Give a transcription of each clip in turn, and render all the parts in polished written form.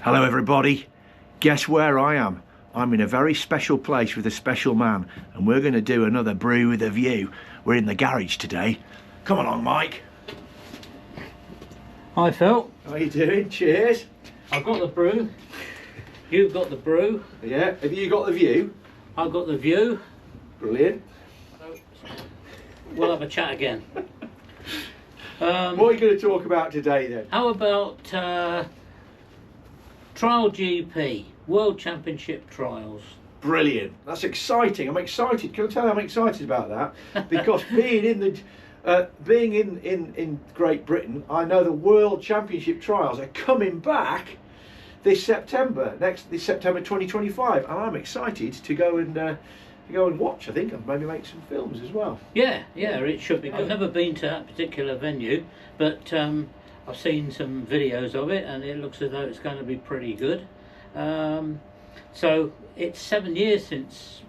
Hello everybody, guess where I am? I'm in a very special place with a special man, and we're going to do another brew with a view. We're in the garage today. Come along, Mike. Hi Phil. How you doing? Cheers. I've got the brew. You've got the brew. Yeah, have you got the view? I've got the view. Brilliant. We'll have a chat again. What are you going to talk about today then? How about Trial GP, World Championship Trials? Brilliant. That's exciting. I'm excited. Can I tell you I'm excited about that? Because being in Great Britain, I know the World Championship Trials are coming back this September, this September 2025, and I'm excited to go and watch. I think, and maybe make some films as well. Yeah, it should be good. I've never been to that particular venue, but I've seen some videos of it, and it looks as though it's going to be pretty good. So it's 7 years since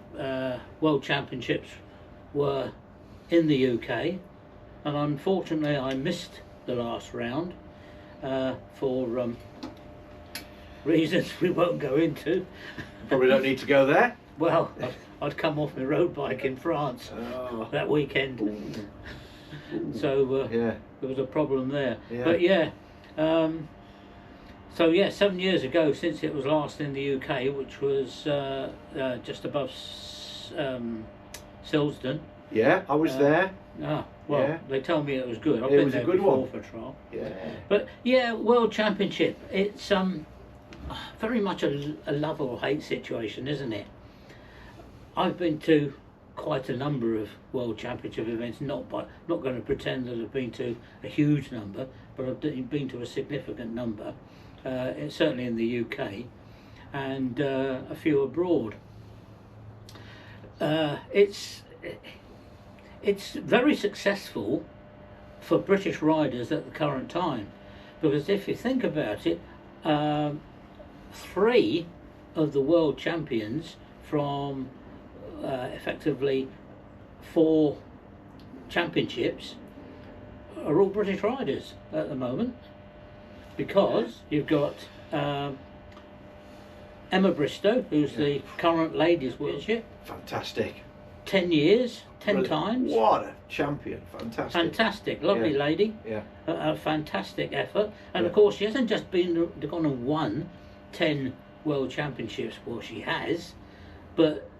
World Championships were in the UK, and unfortunately I missed the last round for reasons we won't go into. Probably don't need to go there. Well, I'd come off my road bike in France that weekend. Ooh. So yeah, there was a problem there. Yeah. But yeah, so yeah, 7 years ago since it was last in the UK, which was just above Silsden. Yeah, I was there. Well, yeah. They told me it was good. I've it been was there a good before one for trial. Yeah. But yeah, World Championship. It's very much a love or hate situation, isn't it? I've been to quite a number of World Championship events, not going to pretend that I've been to a huge number, but I've been to a significant number, certainly in the UK, and a few abroad. It's very successful for British riders at the current time, because if you think about it, 3 of the world champions from effectively 4 championships are all British riders at the moment, because you've got Emma Bristow, who's the current ladies world champion. Fantastic. 10 years, 10 Brilliant. times. What a champion. Fantastic, lovely lady. Yeah. A fantastic effort, and of course she hasn't just gone and won 10 world championships. Well, she has, but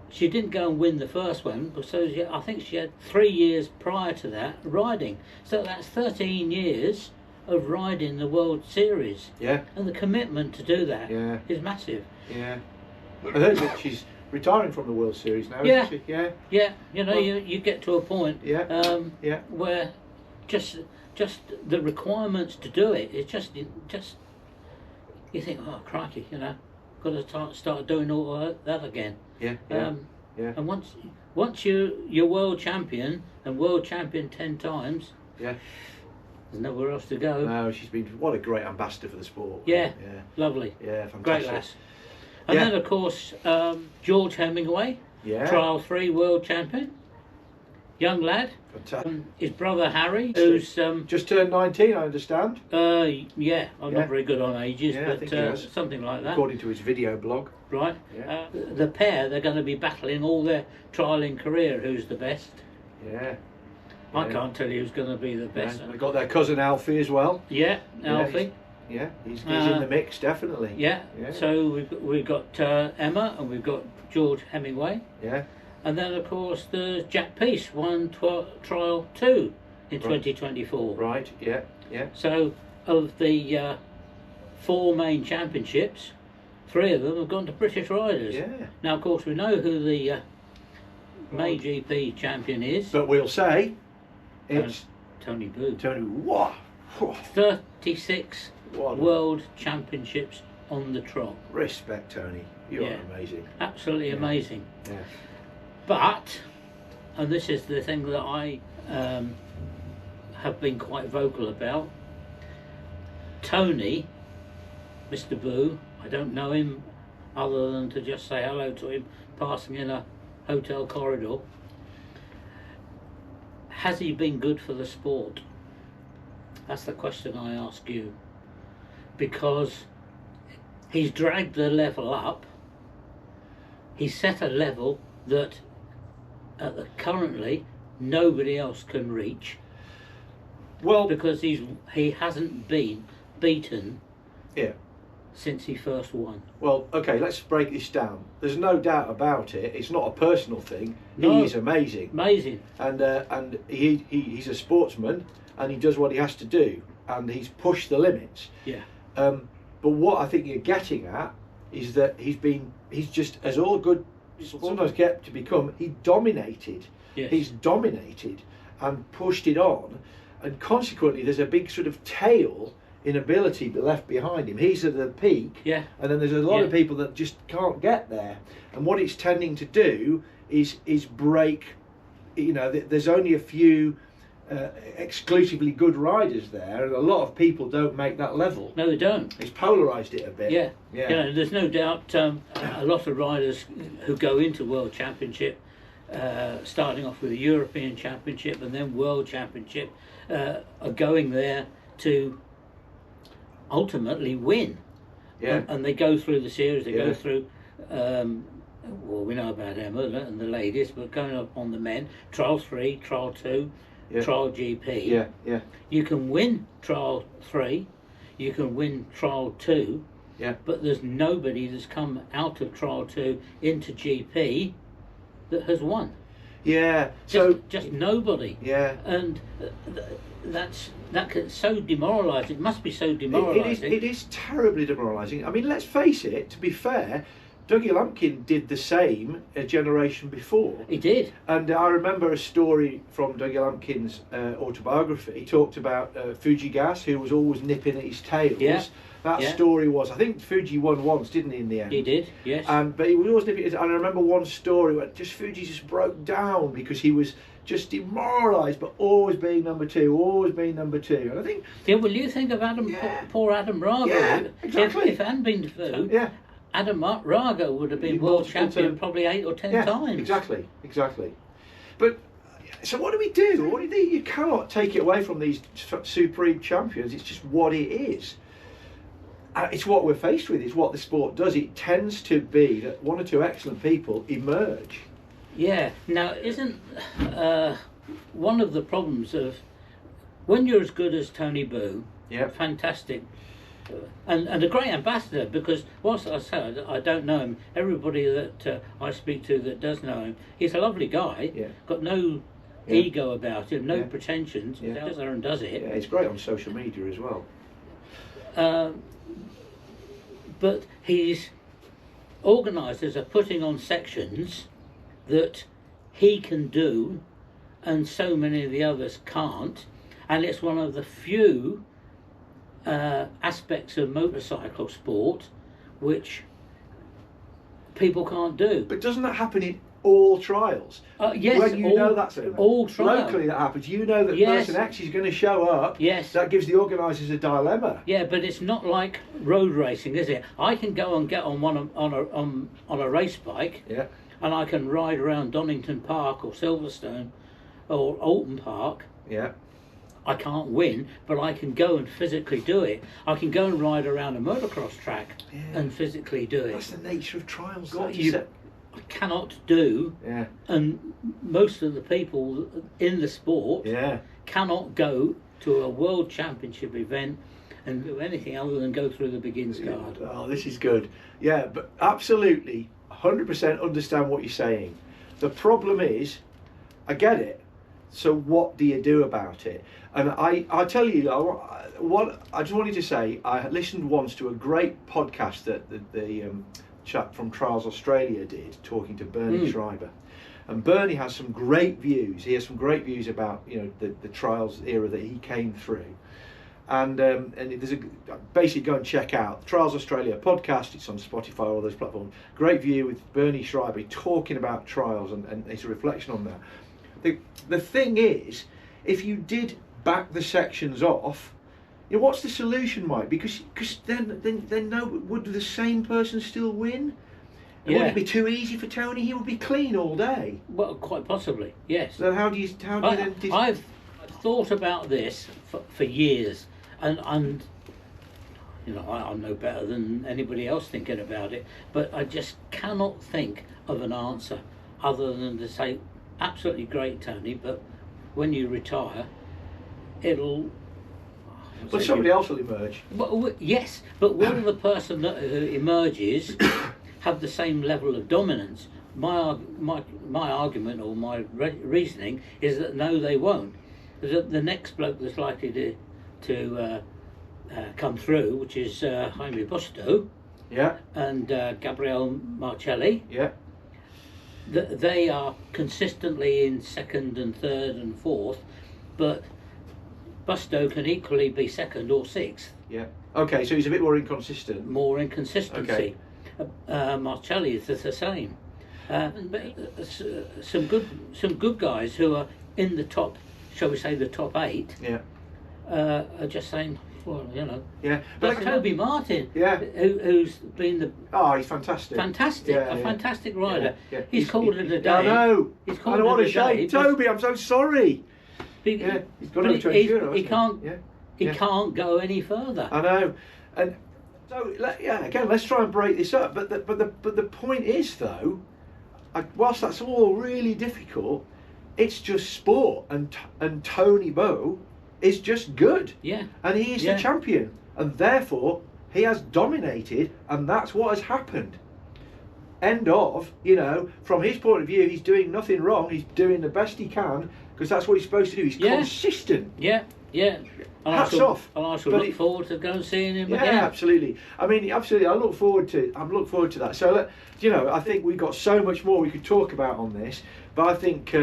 she didn't go and win the first one, so I think she had 3 years prior to that riding, so that's 13 years of riding the World Series. Yeah. And the commitment to do that is massive. Yeah. I heard that she's retiring from the World Series now, yeah. isn't she? Yeah. Yeah, you know, you get to a point where just the requirements to do it, it's just you think, oh crikey, you know, got to start doing all that again. Yeah. And once you're world champion and world champion 10 times, there's nowhere else to go. No, she's been, what a great ambassador for the sport. Yeah. Lovely. Yeah, fantastic. Great lass. And then of course George Hemingway, Trial 3 world champion, young lad. Fantastic. His brother Harry, who's just turned 19, I understand. I'm not very good on ages, I think he but has. something like that. According to his video blog. Right. Yeah. The pair, they're going to be battling all their trialling career. Who's the best? Yeah. I can't tell you who's going to be the best. They've got their cousin Alfie as well. Yeah, Alfie. He's in the mix, definitely. Yeah. So we've got Emma, and we've got George Hemingway. Yeah. And then of course there's Jack Peace, won Trial 2 in 2024. Right. Yeah. So of the 4 main championships, 3 of them have gone to British riders. Yeah. Now of course we know who the main GP champion is. But we'll say it's Toni Bou. Toni Bou. What? 36 world championships on the trot. Respect, Tony. You are amazing. Absolutely amazing. Yeah. But, and this is the thing that I have been quite vocal about, Tony, Mr. Bou, I don't know him other than to just say hello to him passing in a hotel corridor. Has he been good for the sport? That's the question I ask you. Because he's dragged the level up. He's set a level that currently nobody else can reach. Well, because he hasn't been beaten. Yeah. Since he first won. Well, okay, let's break this down. There's no doubt about it. It's not a personal thing. No. He is amazing. Amazing. And he's a sportsman, and he does what he has to do, and he's pushed the limits. Yeah. But what I think you're getting at is that he's just, as all good sometimes get to become, he dominated. Yes. He's dominated and pushed it on, and consequently there's a big sort of tail in ability left behind him. He's at the peak, yeah, and then there's a lot of people that just can't get there. And what it's tending to do is break. You know, there's only a few exclusively good riders there, and a lot of people don't make that level. No, they don't. It's polarised it a bit. Yeah, yeah. You know, there's no doubt a lot of riders who go into World Championship, starting off with the European Championship and then World Championship, are going there to ultimately win. Yeah. And they go through the series, they go through, well, we know about Emma and the ladies, but going up on the men, Trial 3, Trial 2, Trial GP. Yeah, yeah. You can win Trial 3, you can win Trial 2, but there's nobody that's come out of Trial 2 into GP that has won. Yeah, just nobody. Yeah. And that's so demoralising. It must be so demoralising. It is terribly demoralising. I mean, let's face it, to be fair, Dougie Lampkin did the same a generation before. He did. And I remember a story from Dougie Lampkin's autobiography. He talked about Fuji Gas, who was always nipping at his tails. Yeah. That story was, I think Fuji won once, didn't he, in the end? He did, yes. But he was always nipping at his, and I remember one story where Fuji just broke down because he was just demoralised, but always being number two, always being number two. And I think... Yeah, well, you think of poor Adam Raga. Yeah, exactly. If it hadn't been for Adam Raga would have been world champion probably 8 or 10 times. Exactly. But, so what do we do? What do you do? You cannot take it away from these supreme champions. It's just what it is. It's what we're faced with. It's what the sport does. It tends to be that one or two excellent people emerge. Yeah. Now, isn't one of the problems of when you're as good as Toni Bou? Yeah. Fantastic. And a great ambassador, because whilst I said I don't know him, everybody that I speak to that does know him, he's a lovely guy. Yeah. Got no ego about him, no pretensions. Goes there and does it. Yeah, he's great on social media as well. But his organisers are putting on sections that he can do and so many of the others can't, and it's one of the few aspects of motorcycle sport which people can't do. But doesn't that happen in all trials? Yes, when you know that's all trials. Locally that happens. You know that person X is going to show up. Yes. That gives the organisers a dilemma. Yeah, but it's not like road racing, is it? I can go and get on one on a race bike. Yeah. And I can ride around Donington Park or Silverstone or Alton Park. Yeah. I can't win, but I can go and physically do it. I can go and ride around a motocross track and physically do it. That's the nature of trials. I cannot do, and most of the people in the sport cannot go to a world championship event and do anything other than go through the beginner's guard. Oh, this is good. Yeah, but absolutely, 100% understand what you're saying. The problem is, I get it. So what do you do about it? And I tell you, what I just wanted to say, I listened once to a great podcast that the chap from Trials Australia did, talking to Bernie Schreiber. And Bernie has some great views. He has some great views about the Trials era that he came through. And there's basically go and check out the Trials Australia podcast. It's on Spotify, all those platforms. Great view with Bernie Schreiber talking about trials and it's a reflection on that. The thing is, if you did back the sections off, what's the solution, Mike? Because then no, would the same person still win? Would it be too easy for Tony? He would be clean all day. Well, quite possibly, yes. So how do you then? I've thought about this for years, and you know, I'm no better than anybody else thinking about it, but I just cannot think of an answer other than to say, absolutely great, Tony, but when you retire, it'll... But somebody else will emerge. Well, yes, but will the person that emerges have the same level of dominance? My argument, or my reasoning, is that no, they won't. That the next bloke that's likely to come through, which is Jaime Busto, Yeah. and Gabriele Marcelli, Yeah. They are consistently in second and third and fourth, but Busto can equally be second or sixth. Yeah. Okay, so he's a bit more inconsistent. More inconsistency. Marcelli is the same. But some good guys who are in the top, shall we say, the top 8. Yeah. Are just saying, well, you know. Yeah. But Toby Martin, Yeah. who's been the Oh, he's fantastic. fantastic rider. Yeah. He's called it a day. I know. He's I called know, what it a shame. day, Toby, I'm so sorry. He's Got to go to enduro, he hasn't can't. Yeah. He Yeah. can't go any further. I know. And so, again, let's try and break this up. But the point is, though, whilst that's all really difficult, it's just sport, and Toni Bou is just good. Yeah. And he is the champion, and therefore he has dominated, and that's what has happened. End of. You know, from his point of view, he's doing nothing wrong. He's doing the best he can, because that's what he's supposed to do. He's consistent. Yeah. Hats off. And I shall look forward to going seeing him Yeah, again. absolutely. I mean, absolutely. I look forward to that. So, you know, I think we've got so much more we could talk about on this, but I think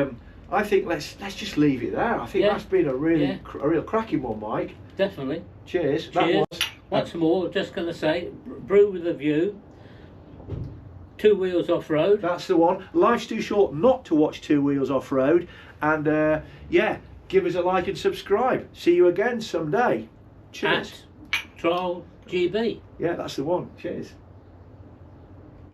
let's just leave it there. I think that's been a real cracking one, Mike. Definitely. Cheers. Cheers. That was. Once more, just going to say, Brew with a View, 2 Wheels Off-Road. That's the one. Life's too short not to watch 2 Wheels Off-Road, and give us a like and subscribe. See you again someday. Cheers. At Trial GB. Yeah, that's the one. Cheers.